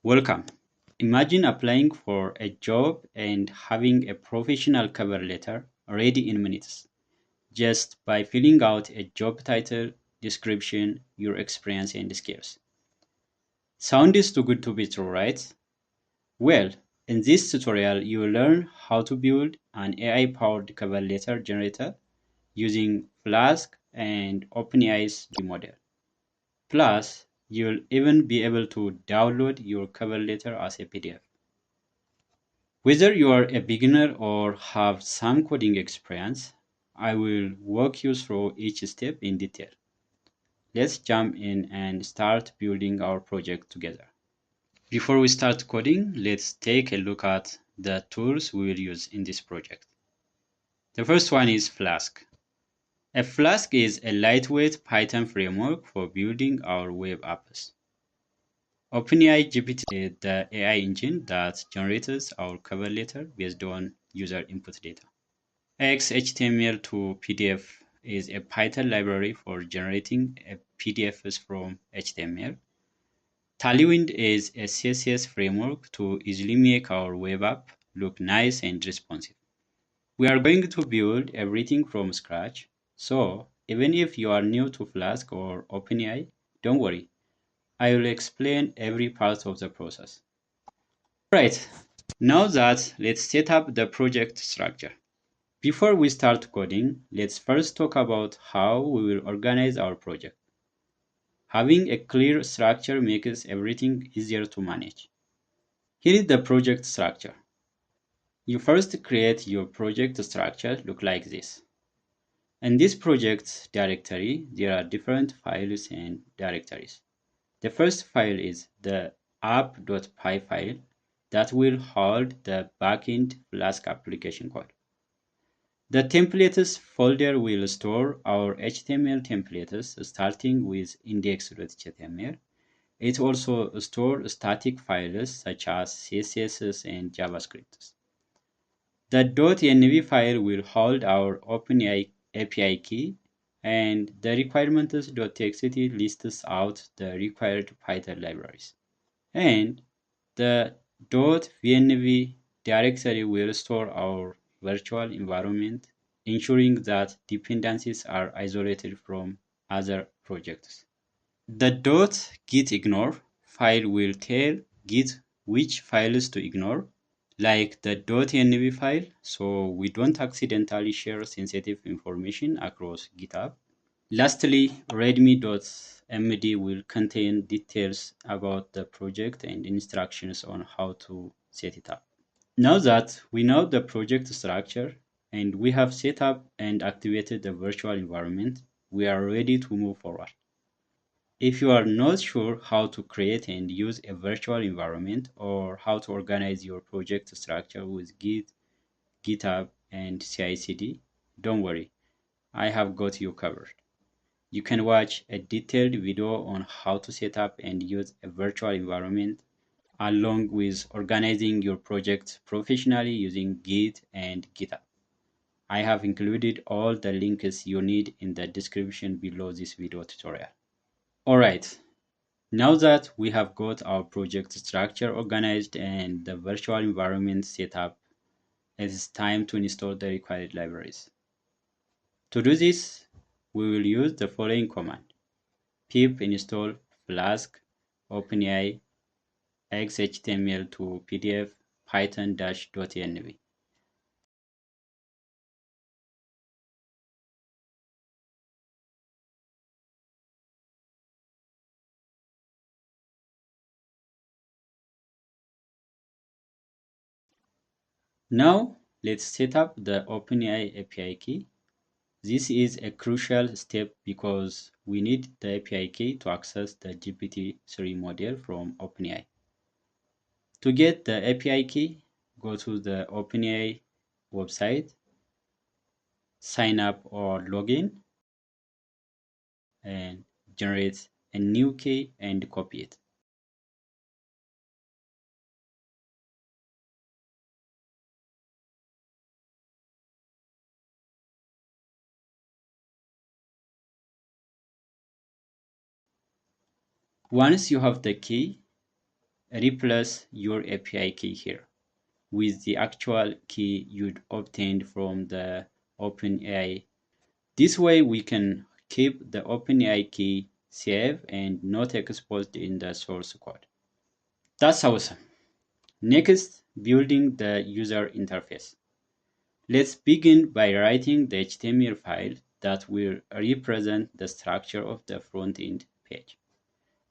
Welcome. Imagine applying for a job and having a professional cover letter ready in minutes just by filling out a job title, description, your experience, and skills. Sounds too good to be true, right? Well, in this tutorial, you will learn how to build an AI-powered cover letter generator using Flask and OpenAI's G model. Plus, you'll even be able to download your cover letter as a PDF. Whether you are a beginner or have some coding experience, I will walk you through each step in detail. Let's jump in and start building our project together. Before we start coding, let's take a look at the tools we will use in this project. The first one is Flask. A Flask is a lightweight Python framework for building our web apps. OpenAI GPT is the AI engine that generates our cover letter based on user input data. XHTML to PDF is a Python library for generating PDFs from HTML. Tailwind is a CSS framework to easily make our web app look nice and responsive. We are going to build everything from scratch, so even if you are new to Flask or OpenAI, don't worry. I will explain every part of the process. Right, now that let's set up the project structure. Before we start coding, let's first talk about how we will organize our project. Having a clear structure makes everything easier to manage. Here is the project structure. You first create your project structure look like this. In this project directory, there are different files and directories. The first file is the app.py file that will hold the backend Flask application code. The templates folder will store our HTML templates starting with index.html. It also stores static files such as CSS and JavaScript. The .env file will hold our OpenAI API key, and the requirements.txt lists out the required Python libraries. And the .venv directory will store our virtual environment, ensuring that dependencies are isolated from other projects. The .gitignore file will tell Git which files to ignore, like the .env file, so we don't accidentally share sensitive information across GitHub. Lastly, readme.md will contain details about the project and instructions on how to set it up. Now that we know the project structure and we have set up and activated the virtual environment, we are ready to move forward. If you are not sure how to create and use a virtual environment or how to organize your project structure with Git, GitHub, and CI/CD, don't worry, I have got you covered. You can watch a detailed video on how to set up and use a virtual environment, along with organizing your project professionally using Git and GitHub. I have included all the links you need in the description below this video tutorial. Alright, now that we have got our project structure organized and the virtual environment set up, it is time to install the required libraries. To do this, we will use the following command: pip install flask openai xhtml to pdf python-env. Now let's set up the OpenAI API key. This is a crucial step because we need the API key to access the GPT-3 model from OpenAI. To get the API key, go to the OpenAI website, sign up or login, and generate a new key and copy it. Once you have the key, replace your API key here with the actual key you'd obtained from the OpenAI. This way we can keep the OpenAI key safe and not exposed in the source code. That's awesome. Next, building the user interface. Let's begin by writing the HTML file that will represent the structure of the front-end page.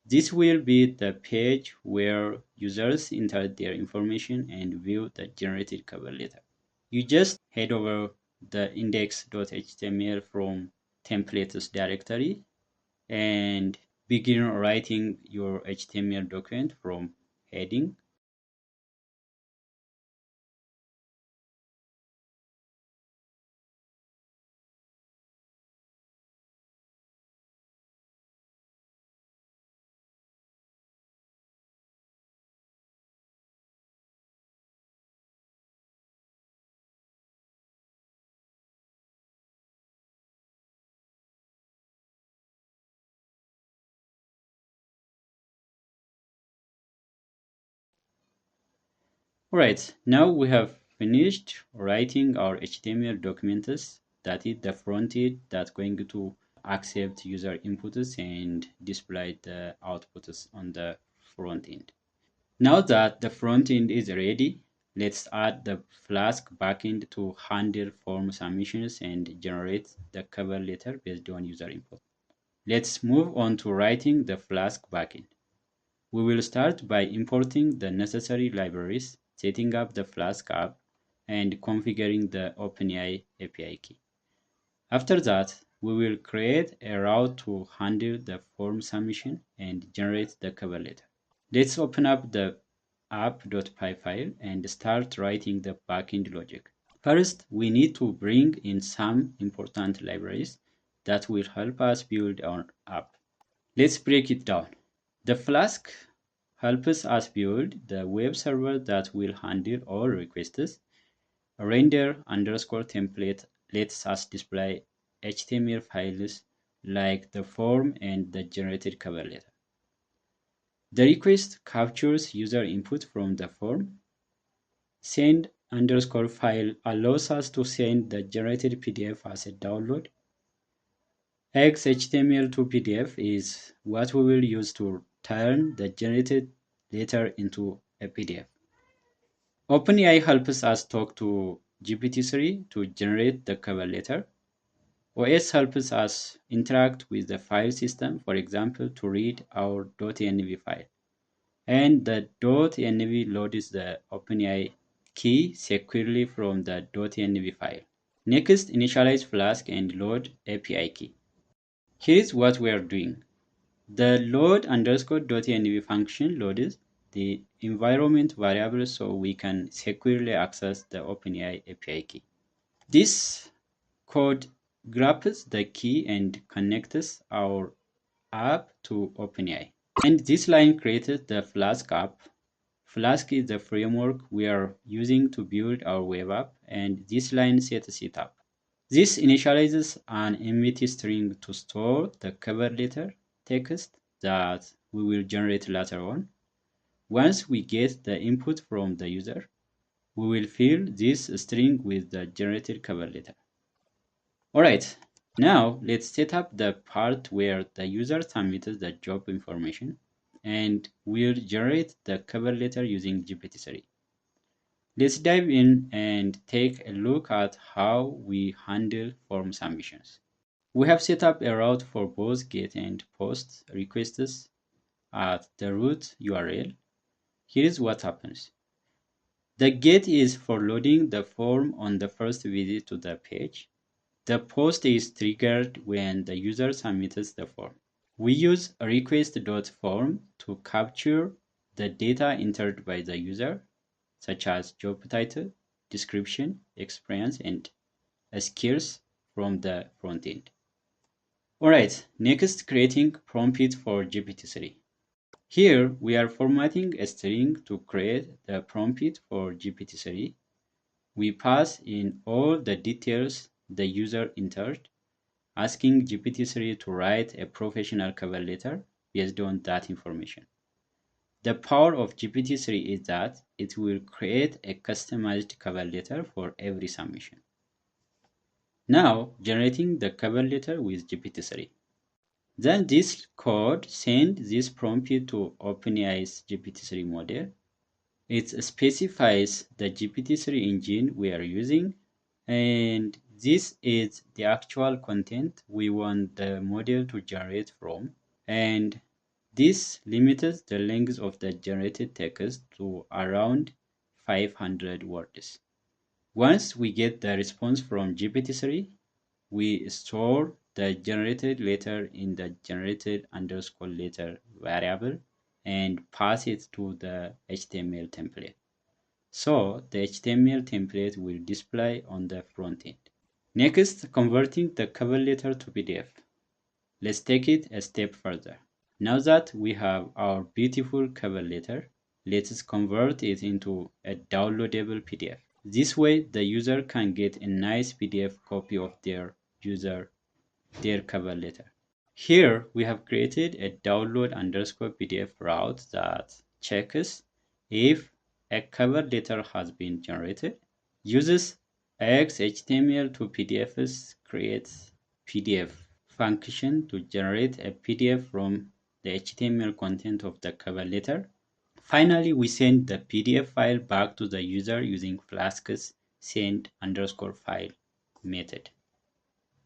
This will be the page where users enter their information and view the generated cover letter. You just head over the index.html from templates directory and begin writing your HTML document from heading. Alright, now we have finished writing our HTML documents, that is the front end that's going to accept user inputs and display the outputs on the front end. Now that the front end is ready, let's add the Flask backend to handle form submissions and generate the cover letter based on user input. Let's move on to writing the Flask backend. We will start by importing the necessary libraries, setting up the Flask app, and configuring the OpenAI API key. After that, we will create a route to handle the form submission and generate the cover letter. Let's open up the app.py file and start writing the backend logic. First, we need to bring in some important libraries that will help us build our app. Let's break it down. The Flask helps us build the web server that will handle all requests. A render_template lets us display HTML files like the form and the generated cover letter. The request captures user input from the form. Send_file allows us to send the generated PDF as a download. XHTML to PDF is what we will use to turn the generated letter into a PDF. OpenAI helps us talk to GPT-3 to generate the cover letter. OS helps us interact with the file system, for example, to read our .env file. And the .env loads the OpenAI key securely from the .env file. Next, initialize Flask and load API key. Here's what we are doing. The load_.env function loads the environment variable so we can securely access the OpenAI API key. This code grabs the key and connects our app to OpenAI. And this line created the Flask app. Flask is the framework we are using to build our web app, and this line sets it up. This initializes an empty string to store the cover letter text that we will generate later on. Once we get the input from the user, we will fill this string with the generated cover letter. Alright, now let's set up the part where the user submits the job information and we'll generate the cover letter using GPT-3. Let's dive in and take a look at how we handle form submissions. We have set up a route for both GET and POST requests at the root URL. Here is what happens. The GET is for loading the form on the first visit to the page. The POST is triggered when the user submits the form. We use a request.form to capture the data entered by the user, such as job title, description, experience, and skills from the front end. Alright, next, creating prompt for GPT-3. Here we are formatting a string to create the prompt for GPT-3. We pass in all the details the user entered, asking GPT-3 to write a professional cover letter based on that information. The power of GPT-3 is that it will create a customized cover letter for every submission. Now, generating the cover letter with GPT-3. Then this code sends this prompt to OpenAI's GPT-3 model. It specifies the GPT-3 engine we are using, and this is the actual content we want the model to generate from, and this limits the length of the generated text to around 500 words. Once we get the response from GPT-3, we store the generated letter in the generated underscore letter variable and pass it to the HTML template. So the HTML template will display on the front end. Next, converting the cover letter to PDF. Let's take it a step further. Now that we have our beautiful cover letter, let's convert it into a downloadable PDF. This way, the user can get a nice PDF copy of their cover letter. Here, we have created a download underscore PDF route that checks if a cover letter has been generated, uses XHTML to PDFs, creates PDF function to generate a PDF from the HTML content of the cover letter. Finally, we send the PDF file back to the user using Flask's send underscore file method.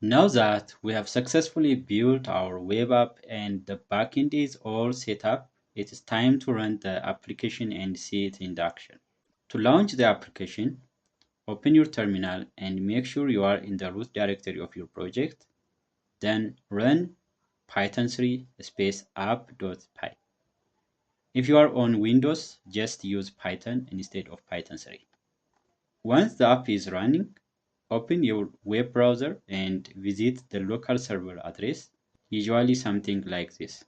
Now that we have successfully built our web app and the backend is all set up, it is time to run the application and see it in action. To launch the application, open your terminal and make sure you are in the root directory of your project. Then run python3 space app.py. If you are on Windows, just use Python instead of Python 3. Once the app is running, open your web browser and visit the local server address, usually something like this.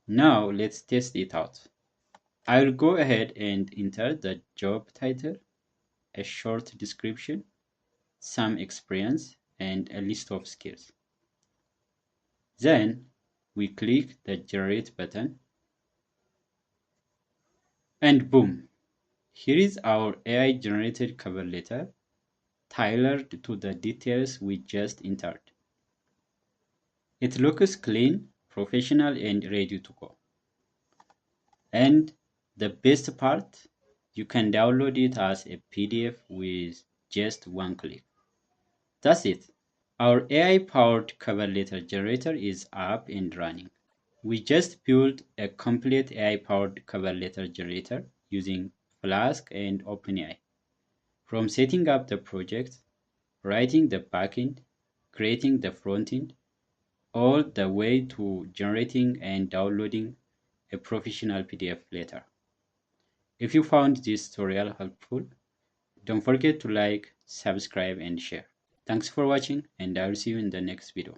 Now let's test it out. I will go ahead and enter the job title, a short description, some experience, and a list of skills. Then we click the generate button, and boom, here is our AI generated cover letter tailored to the details we just entered. It looks clean, professional, and ready to go. And the best part, you can download it as a PDF with just one click. That's it. Our AI-powered cover letter generator is up and running. We just built a complete AI-powered cover letter generator using Flask and OpenAI. From setting up the project, writing the backend, creating the frontend, all the way to generating and downloading a professional PDF letter. If you found this tutorial helpful, don't forget to like, subscribe, and share. Thanks for watching, and I'll see you in the next video.